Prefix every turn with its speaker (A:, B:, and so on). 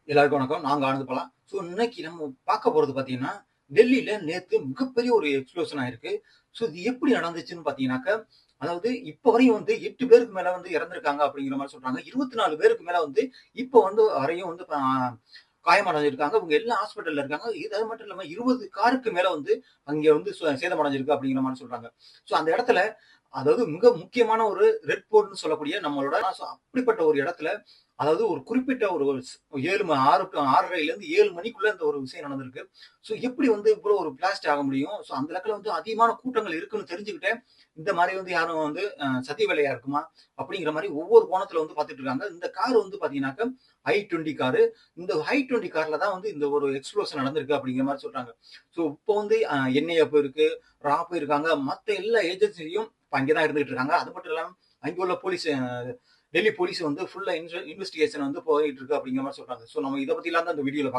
A: எல்லாருக்கும் வணக்கம். நாங்க ஆனந்த் பலாம். இன்னைக்கு நம்ம பார்க்க போறது பார்த்தீங்கன்னா, டெல்லில நேத்து மிகப்பெரிய ஒரு எக்ஸ்ப்ளோஷன் ஆயிருக்கு. இது எப்படி நடந்துச்சுன்னு பார்த்தீங்கன்னாக்க, அதாவது இப்ப வரையும் 8 பேருக்கு மேல இறந்திருக்காங்க அப்படிங்கிற மாரி சொல்றாங்க. 24 பேருக்கு மேல இப்ப வரையும் காயமடைஞ்சிருக்காங்க. இவங்க எல்லாம் ஹாஸ்பிட்டல்ல இருக்காங்க. இது அது மட்டும் இல்லாம 20 காருக்கு மேல அங்க சேதமடைஞ்சிருக்கு அப்படிங்கிற மாரி சொல்றாங்க. அந்த இடத்துல அதாவது மிக முக்கியமான ஒரு ரெட் போர்ட்ன்னு சொல்லக்கூடிய நம்மளோட அப்படிப்பட்ட ஒரு இடத்துல அதாவது ஒரு குறிப்பிட்ட ஒரு 6 டு 6:30லேருந்து 7 மணிக்குள்ள இந்த ஒரு விஷயம் நடந்திருக்கு. எப்படி இவ்வளோ ஒரு பிளாஸ்ட் ஆக முடியும்? அந்த இடத்துல அதிகமான கூட்டங்கள் இருக்குன்னு தெரிஞ்சுக்கிட்டே, இந்த மாரி யாரும் சதி வேலையா இருக்குமா? அப்படிங்கிற மாரி ஒவ்வொரு கோணத்துல பார்த்துட்டு இருக்காங்க. இந்த கார் பார்த்தீங்கன்னாக்க, i20 காரு. இந்த i20 கார்ல தான் இந்த ஒரு எக்ஸ்ப்ளோஷன் நடந்திருக்கு அப்படிங்கிற மாரி சொல்றாங்க. இப்போ என்ஐஏ போயிருக்கு, ரா போயிருக்காங்க. மத்த எல்லா ஏஜென்சியும் இப்ப அங்கே தான் இருந்துகிட்டு இருக்காங்க. அது மட்டும் இல்லாம அங்க உள்ள போலீஸ் டெல்லி போலீஸ் ஃபுல்லா இன்வெஸ்டிகேஷன் போயிட்டு இருக்கு அப்படிங்கிற மாரி சொல்றாங்க. நம்ம இத பத்திலாம் தான் இந்த வீடியோல